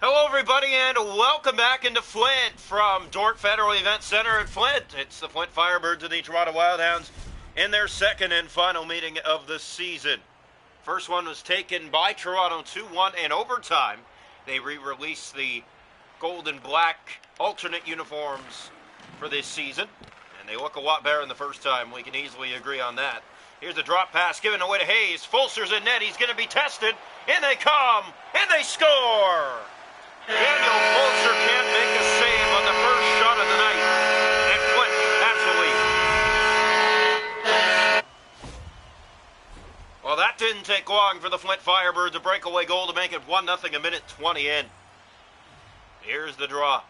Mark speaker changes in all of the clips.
Speaker 1: Hello, everybody, and welcome back into Flint from Dork Federal Event Center at Flint. It's the Flint Firebirds and the Toronto Wildhounds in their second and final meeting of the season. First one was taken by Toronto 2-1 in overtime. They re-released the gold and black alternate uniforms for this season, and they look a lot better than the first time. We can easily agree on that. Here's a drop pass given away to Hayes. Fulser's in net. He's going to be tested. In they come, and they score! Daniel Fulser can't make a save on the first shot of the night, and Flint has the lead. Well, that didn't take long for the Flint Firebirds, a breakaway goal to make it 1-0 a minute 20 in. Here's the draw.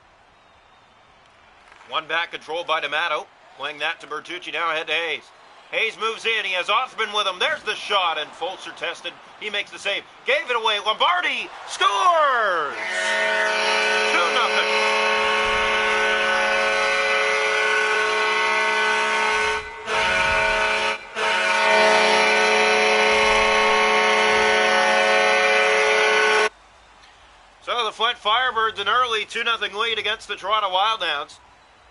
Speaker 1: One back controlled by D'Amato, playing that to Bertucci, now ahead to Hayes. Hayes moves in, he has Othman with him, there's the shot, and Fulser tested, he makes the save, gave it away, Lombardi scores! 2-0. So the Flint Firebirds an early 2-0 lead against the Toronto Wildhounds.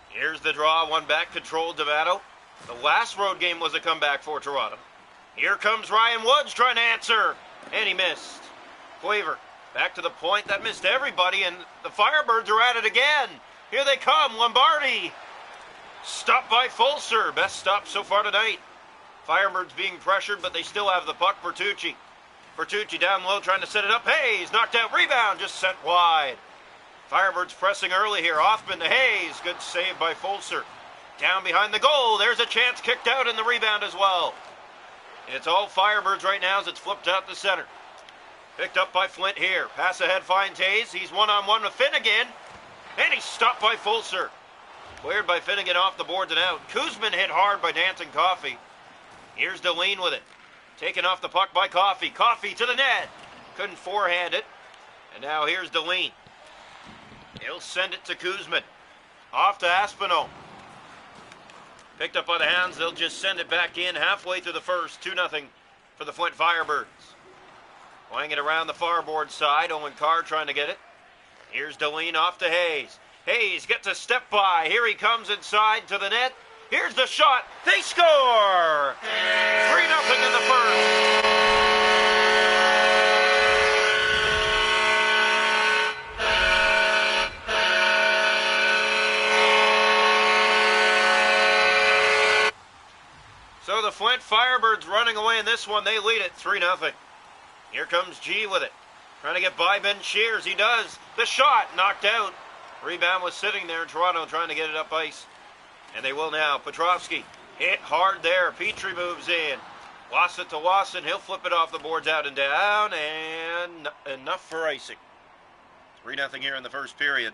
Speaker 1: Here's the draw, one back controlled D'Amato. The last road game was a comeback for Toronto. Here comes Ryan Woods trying to answer, and he missed. Quaver back to the point, that missed everybody, and the Firebirds are at it again. Here they come, Lombardi. Stopped by Fulser, best stop so far tonight. Firebirds being pressured, but they still have the puck, Bertucci. Bertucci down low trying to set it up, Hayes knocked out, rebound, just sent wide. Firebirds pressing early here, Othman to Hayes, good save by Fulser. Down behind the goal, there's a chance kicked out in the rebound as well. It's all Firebirds right now as it's flipped out to center. Picked up by Flint here. Pass ahead finds Hayes. He's one-on-one with Finnegan. And he's stopped by Fulser. Cleared by Finnegan off the boards and out. Kuzman hit hard by Dancing Coffey. Here's Deline with it. Taken off the puck by Coffey. Coffey to the net. Couldn't forehand it. And now here's Deline. He'll send it to Kuzman. Off to Aspinall. Picked up by the Hounds, they'll just send it back in halfway through the first, 2-0 for the Flint Firebirds. Playing it around the farboard side, Owen Carr trying to get it. Here's Deline off to Hayes. Hayes gets a step by, here he comes inside to the net. Here's the shot, they score! 3-0 in the first. So the Flint Firebirds running away in this one. They lead it 3-0. Here comes G with it. Trying to get by Ben Shears. He does. The shot knocked out. Rebound was sitting there in Toronto trying to get it up ice. And they will now. Petrovsky hit hard there. Petrie moves in. Lost it to Lawson. He'll flip it off the boards out and down. And enough for icing. 3-0 here in the first period.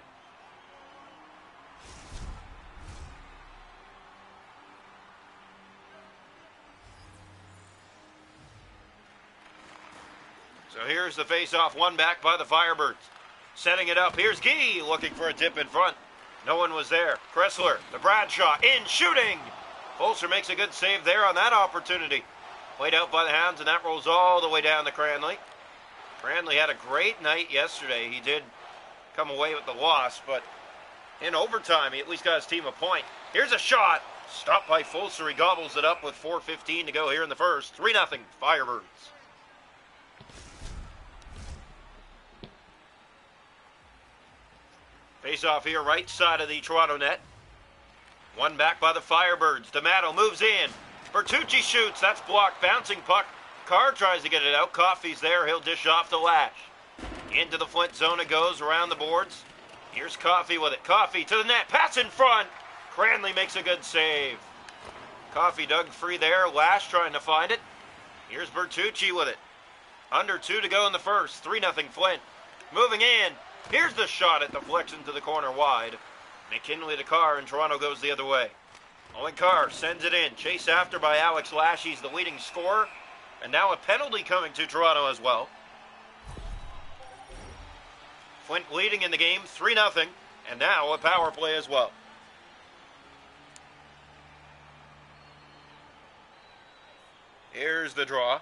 Speaker 1: So here's the face-off, one back by the Firebirds. Setting it up, here's Gee looking for a tip in front. No one was there. Kressler, the Bradshaw, in shooting! Fulser makes a good save there on that opportunity. Played out by the Hounds, and that rolls all the way down to Cranley. Cranley had a great night yesterday. He did come away with the loss, but in overtime, he at least got his team a point. Here's a shot. Stopped by Fulser. He gobbles it up with 4:15 to go here in the first. 3-0 Firebirds. Face off here, right side of the Toronto net. One back by the Firebirds. D'Amato moves in. Bertucci shoots. That's blocked. Bouncing puck. Carr tries to get it out. Coffey's there. He'll dish off the Lash. Into the Flint zone it goes around the boards. Here's Coffey with it. Coffey to the net. Pass in front. Cranley makes a good save. Coffey dug free there. Lash trying to find it. Here's Bertucci with it. Under 2 to go in the first. 3-0 Flint. Moving in. Here's the shot at the flex into the corner wide. McKinley to Carr, and Toronto goes the other way. Owen Carr sends it in. Chased after by Alex Lash. He's the leading scorer. And now a penalty coming to Toronto as well. Flint leading in the game 3-0. And now a power play as well. Here's the draw.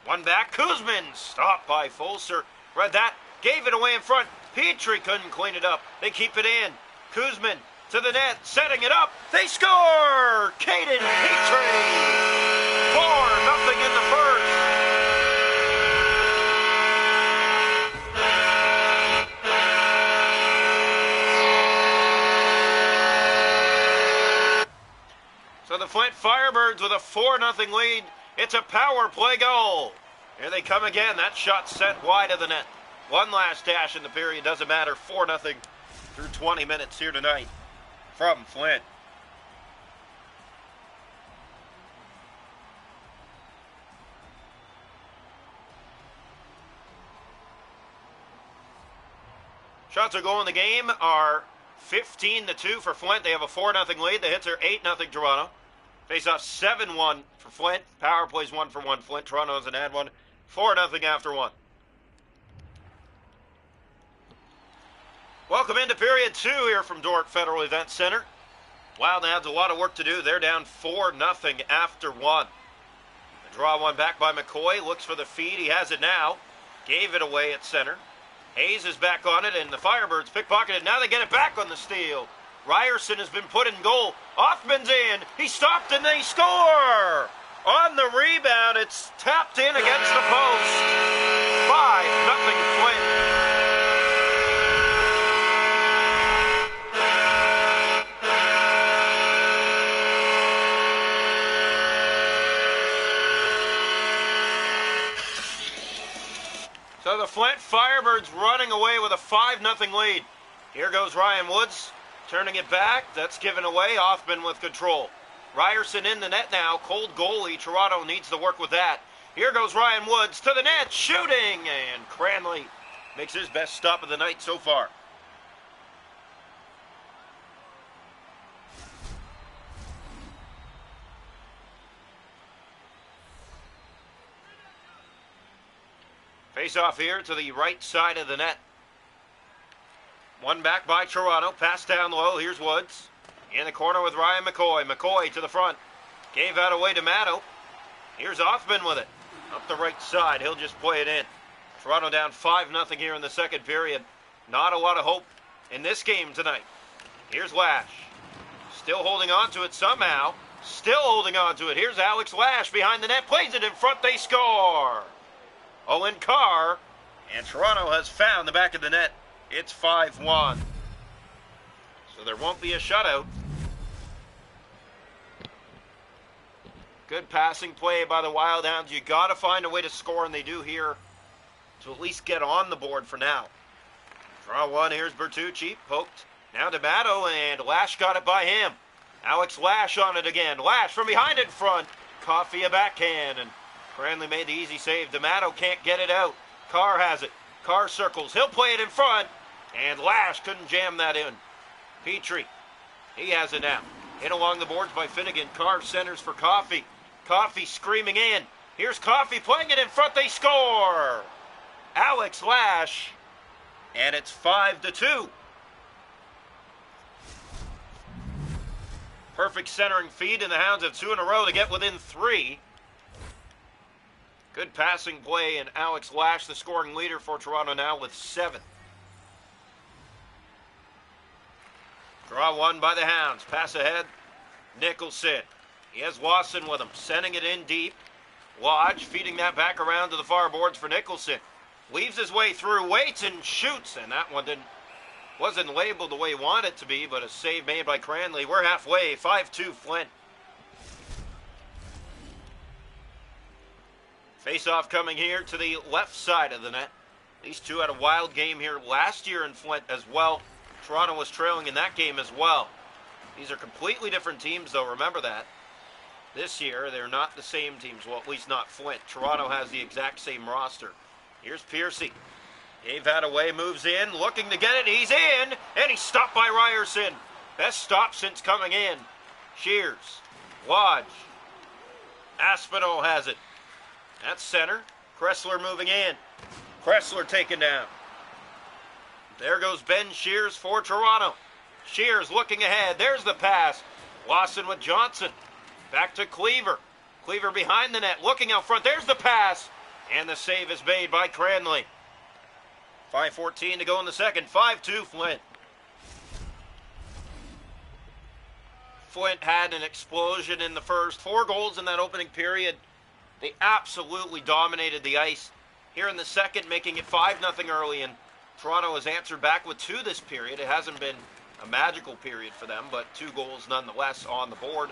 Speaker 1: One back. Kuzman stopped by Fulser. Read that. Gave it away in front. Petrie couldn't clean it up. They keep it in. Kuzmin to the net, setting it up. They score! Caden Petrie! 4-0 in the first. So the Flint Firebirds with a 4-0 lead. It's a power play goal. Here they come again. That shot sent wide of the net. One last dash in the period. Doesn't matter. 4-0 through 20 minutes here tonight from Flint. Shots are goal in the game are 15-2 for Flint. They have a 4-0 lead. The hits are 8-0 Toronto. Face off 7-1 for Flint. Power plays 1-for-1 Flint. Toronto has an ad one. 4-0 after one. Welcome into period 2 here from Dork Federal Event Center. Wildhounds a lot of work to do. They're down 4-0 after one. The draw one back by McCoy. Looks for the feed. He has it now. Gave it away at center. Hayes is back on it, and the Firebirds pickpocketed. Now they get it back on the steal. Ryerson has been put in goal. Othman's in. He stopped, and they score! On the rebound, it's tapped in against the post. 5-0 Flint. So the Flint Firebirds running away with a 5-0 lead. Here goes Ryan Woods, turning it back. That's given away. Othman with control. Ryerson in the net now. Cold goalie. Toronto needs to work with that. Here goes Ryan Woods to the net, shooting, and Cranley makes his best stop of the night so far. Face off here to the right side of the net. One back by Toronto. Pass down low. Here's Woods. In the corner with Ryan McCoy. McCoy to the front. Gave that away to Matto. Here's Othman with it. Up the right side. He'll just play it in. Toronto down 5-0 here in the second period. Not a lot of hope in this game tonight. Here's Lash. Still holding on to it somehow. Still holding on to it. Here's Alex Lash behind the net. Plays it in front. They score. Owen Carr, and Toronto has found the back of the net. It's 5-1. So there won't be a shutout. Good passing play by the Wildhounds. You got to find a way to score, and they do here to at least get on the board for now. Draw one. Here's Bertucci. Poked. Now to Matto, and Lash got it by him. Alex Lash on it again. Lash from behind in front. Coffey a backhand, and Cranley made the easy save. D'Amato can't get it out. Carr has it. Carr circles. He'll play it in front. And Lash couldn't jam that in. Petrie. He has it now. In along the boards by Finnegan. Carr centers for Coffey. Coffey screaming in. Here's Coffey playing it in front. They score. Alex Lash. And it's 5-2. Perfect centering feed, and the Hounds have 2 in a row to get within 3. Good passing play, and Alex Lash, the scoring leader for Toronto now with 7. Draw one by the Hounds. Pass ahead. Nicholson. He has Lawson with him, sending it in deep. Lodge feeding that back around to the far boards for Nicholson. Weaves his way through, waits and shoots, and that one wasn't labeled the way he wanted it to be, but a save made by Cranley. We're halfway. 5-2 Flint. Face-off coming here to the left side of the net. These two had a wild game here last year in Flint as well. Toronto was trailing in that game as well. These are completely different teams, though. Remember that. This year, they're not the same teams. Well, at least not Flint. Toronto has the exact same roster. Here's Piercy. Gave that away, moves in, looking to get it. He's in, and he's stopped by Ryerson. Best stop since coming in. Shears. Lodge. Aspinall has it. That's center. Kressler moving in. Kressler taken down. There goes Ben Shears for Toronto. Shears looking ahead. There's the pass. Lawson with Johnson. Back to Cleaver. Cleaver behind the net. Looking out front. There's the pass. And the save is made by Cranley. 5:14 to go in the second. 5-2 Flint. Flint had an explosion in the first. 4 goals in that opening period. They absolutely dominated the ice. Here in the second, making it 5-0 early, and Toronto has answered back with 2 this period. It hasn't been a magical period for them, but 2 goals nonetheless on the board.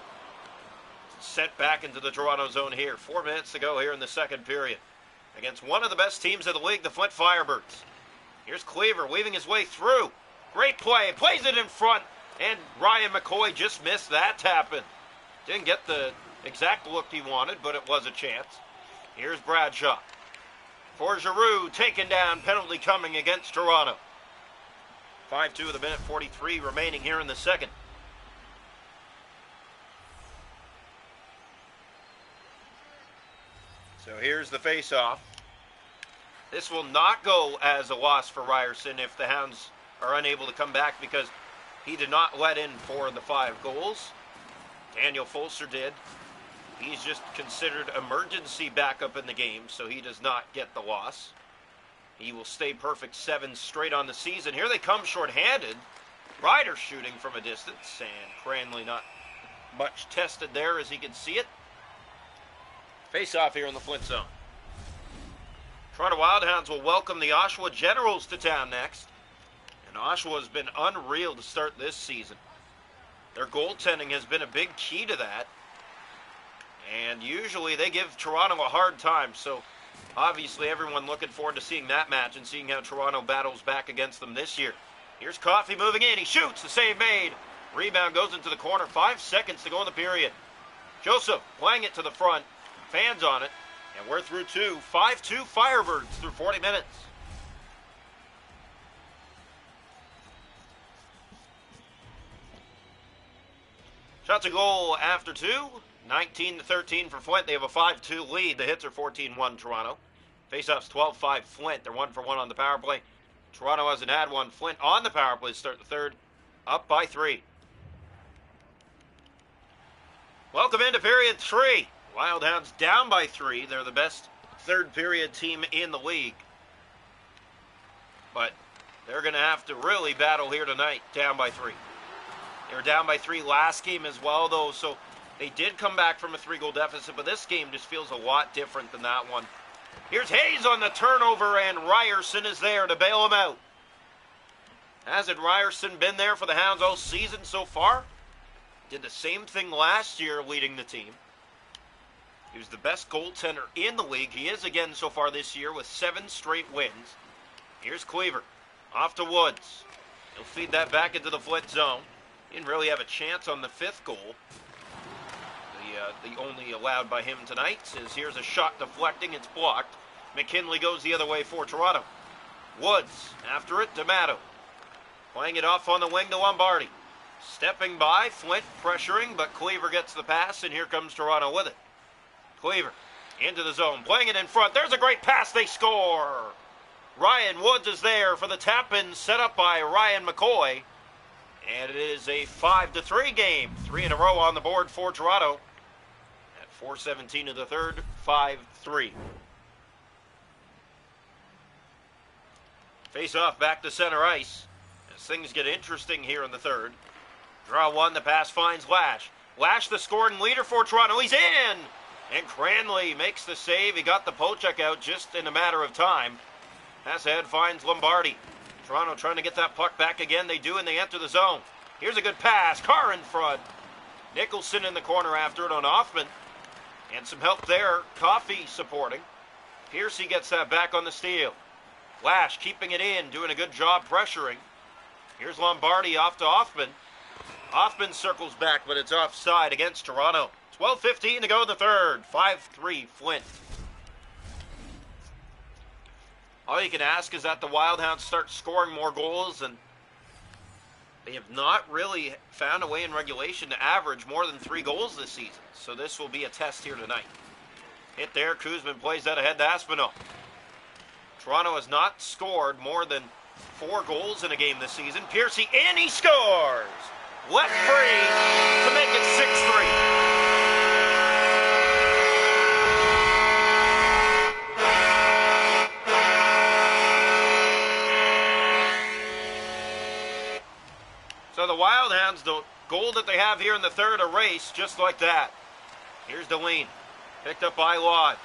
Speaker 1: Sent back into the Toronto zone here. 4 minutes to go here in the second period. Against one of the best teams in the league, the Flint Firebirds. Here's Cleaver weaving his way through. Great play. Plays it in front. And Ryan McCoy just missed that tap-in. Didn't get the exact look he wanted, but it was a chance. Here's Bradshaw. For Giroux, taken down. Penalty coming against Toronto. 5-2 with a minute 43 remaining here in the second. So here's the face-off. This will not go as a loss for Ryerson if the Hounds are unable to come back, because he did not let in for the 5 goals. Daniel Folster did. He's just considered emergency backup in the game, so he does not get the loss. He will stay perfect 7 straight on the season. Here they come shorthanded. Ryder shooting from a distance, and Cranley not much tested there as he can see it. Face-off here in the Flint zone. Toronto Wildhounds will welcome the Oshawa Generals to town next. And Oshawa has been unreal to start this season. Their goaltending has been a big key to that. And usually they give Toronto a hard time. So obviously everyone looking forward to seeing that match and seeing how Toronto battles back against them this year. Here's Coffey moving in. He shoots. The save made. Rebound goes into the corner. 5 seconds to go in the period. Joseph playing it to the front. Fans on it. And we're through 2. 5-2 Firebirds through 40 minutes. Shots a goal after 2. 19-13 for Flint. They have a 5-2 lead. The hits are 14-1 Toronto. Faceoffs 12-5 Flint. They're 1-for-1 on the power play. Toronto hasn't had one. Flint on the power play to start the third. Up by 3. Welcome into period 3. Wildhounds down by 3. They're the best third period team in the league. But they're going to have to really battle here tonight, down by 3. They were down by 3 last game as well, though, so they did come back from a 3-goal deficit, but this game just feels a lot different than that one. Here's Hayes on the turnover, and Ryerson is there to bail him out. Hasn't Ryerson been there for the Hounds all season so far? Did the same thing last year leading the team. He was the best goaltender in the league. He is again so far this year with 7 straight wins. Here's Cleaver. Off to Woods. He'll feed that back into the Flint zone. Didn't really have a chance on the 5th goal. The only allowed by him tonight. Says here's a shot deflecting. It's blocked. McKinley goes the other way for Toronto. Woods after it. D'Amato. Playing it off on the wing to Lombardi. Stepping by. Flint pressuring, but Cleaver gets the pass, and here comes Toronto with it. Cleaver into the zone, playing it in front. There's a great pass. They score. Ryan Woods is there for the tap-in set up by Ryan McCoy. And it is a 5-3 game. 3 in a row on the board for Toronto. At 4:17 of the third, 5-3. Face off back to center ice. As things get interesting here in the third. Draw 1, the pass finds Lash. Lash the scoring leader for Toronto. He's in! And Cranley makes the save. He got the polecheck out just in a matter of time. Pass ahead finds Lombardi. Toronto trying to get that puck back again. They do, and they enter the zone. Here's a good pass. Carr in front. Nicholson in the corner after it on Hoffman. And some help there. Coffey supporting. Piercy gets that back on the steal. Lash keeping it in, doing a good job pressuring. Here's Lombardi off to Hoffman. Hoffman circles back, but it's offside against Toronto. 12:15 to go in the third. 5-3 Flint. All you can ask is that the Wildhounds start scoring more goals, and they have not really found a way in regulation to average more than 3 goals this season. So this will be a test here tonight. Hit there. Kuzman plays that ahead to Aspinall. Toronto has not scored more than 4 goals in a game this season. Piercy, and he scores! Left free to make it 6-3. the goal that they have here in the third erased just like that. Here's Deline. Picked up by Lodge.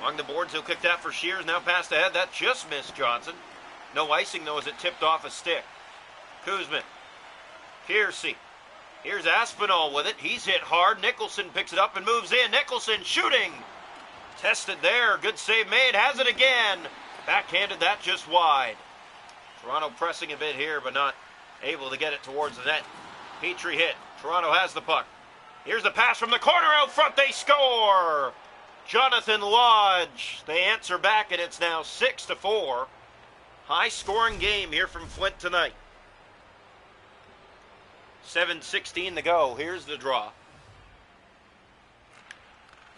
Speaker 1: Along the boards, he'll kick that for Shears. Now past ahead. That just missed Johnson. No icing, though, as it tipped off a stick. Kuzmin. Kiersey. Here's Aspinall with it. He's hit hard. Nicholson picks it up and moves in. Nicholson shooting. Tested there. Good save made. Has it again. Backhanded that just wide. Toronto pressing a bit here, but not able to get it towards the net. Petrie hit. Toronto has the puck. Here's the pass from the corner out front. They score. Jonathan Lodge. They answer back, and it's now 6-4. High-scoring game here from Flint tonight. 7:16 to go. Here's the draw.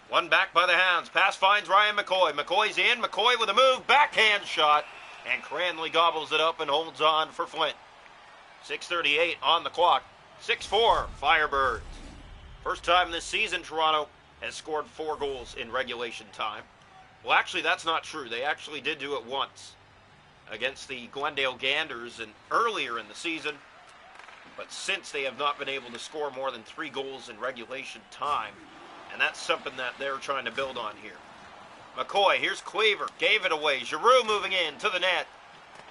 Speaker 1: One back by the Hounds. Pass finds Ryan McCoy. McCoy's in. McCoy with a move. Backhand shot. And Cranley gobbles it up and holds on for Flint. 6:38 on the clock. 6-4 Firebirds. First time this season Toronto has scored 4 goals in regulation time. Well, actually, that's not true. They actually did do it once against the Glendale Ganders and earlier in the season. But since they have not been able to score more than 3 goals in regulation time, and that's something that they're trying to build on here. McCoy, here's Cleaver, gave it away. Giroux moving in to the net.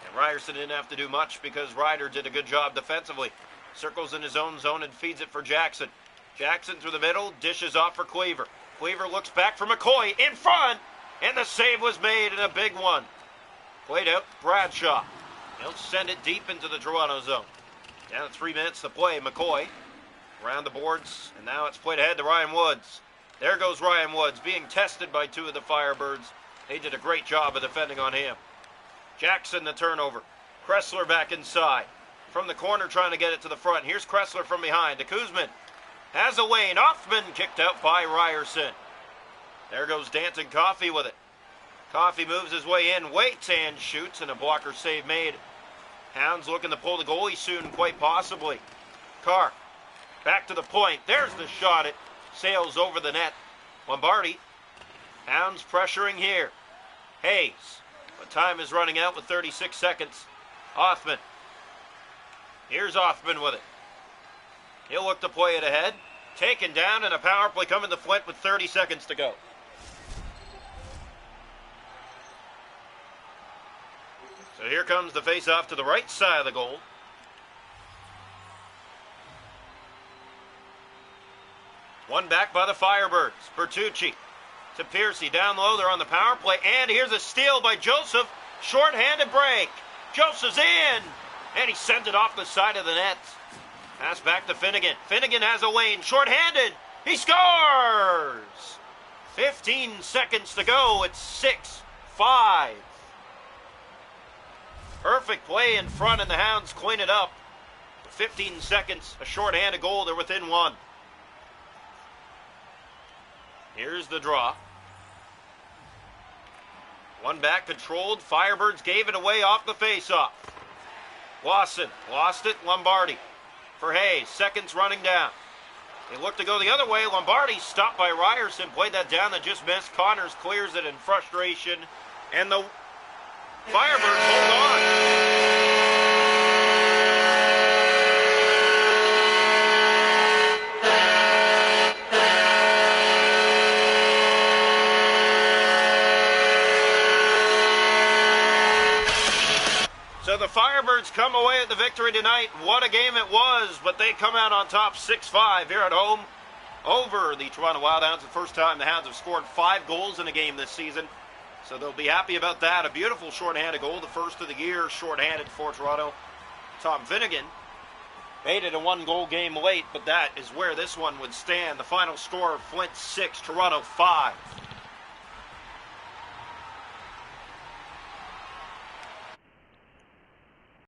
Speaker 1: And Ryerson didn't have to do much because Ryder did a good job defensively. Circles in his own zone and feeds it for Jackson. Jackson through the middle, dishes off for Cleaver. Cleaver looks back for McCoy in front, and the save was made in a big one. Played out Bradshaw. He'll send it deep into the Toronto zone. Down to 3 minutes to play. McCoy around the boards, and now it's played ahead to Ryan Woods. There goes Ryan Woods, being tested by 2 of the Firebirds. They did a great job of defending on him. Jackson the turnover. Kressler back inside. From the corner trying to get it to the front. Here's Kressler from behind to Kuzmin. Has a lane. Hoffman kicked out by Ryerson. There goes Danton Coffey with it. Coffey moves his way in, waits and shoots, and a blocker save made. Hounds looking to pull the goalie soon, quite possibly. Carr, back to the point. There's the shot. It sails over the net. Lombardi. Hounds pressuring here. Hayes. But time is running out with 36 seconds. Hoffman. Here's Hoffman with it. He'll look to play it ahead. Taken down, and a power play coming to Flint with 30 seconds to go. So here comes the face-off to the right side of the goal. One back by the Firebirds. Bertucci to Piercy. Down low, they're on the power play. And here's a steal by Joseph. Short-handed break. Joseph's in. And he sends it off the side of the net. Pass back to Finnegan. Finnegan has a lane. Short-handed. He scores! 15 seconds to go. It's 6-5. Perfect play in front, and the Hounds clean it up. 15 seconds, a short-handed goal. They're within 1. Here's the draw. One back controlled. Firebirds gave it away off the face-off. Lawson lost it. Lombardi for Hayes. Seconds running down. They look to go the other way. Lombardi stopped by Ryerson. Played that down that just missed. Connors clears it in frustration. And the Firebirds hold on. So the Firebirds come away at the victory tonight. What a game it was, but they come out on top 6-5 here at home over the Toronto Wildhounds. The first time the Hounds have scored 5 goals in a game this season. So they'll be happy about that. A beautiful shorthanded goal, the first of the year, shorthanded for Toronto. Tom Finnegan made it a 1-goal game late, but that is where this one would stand. The final score, Flint 6, Toronto 5.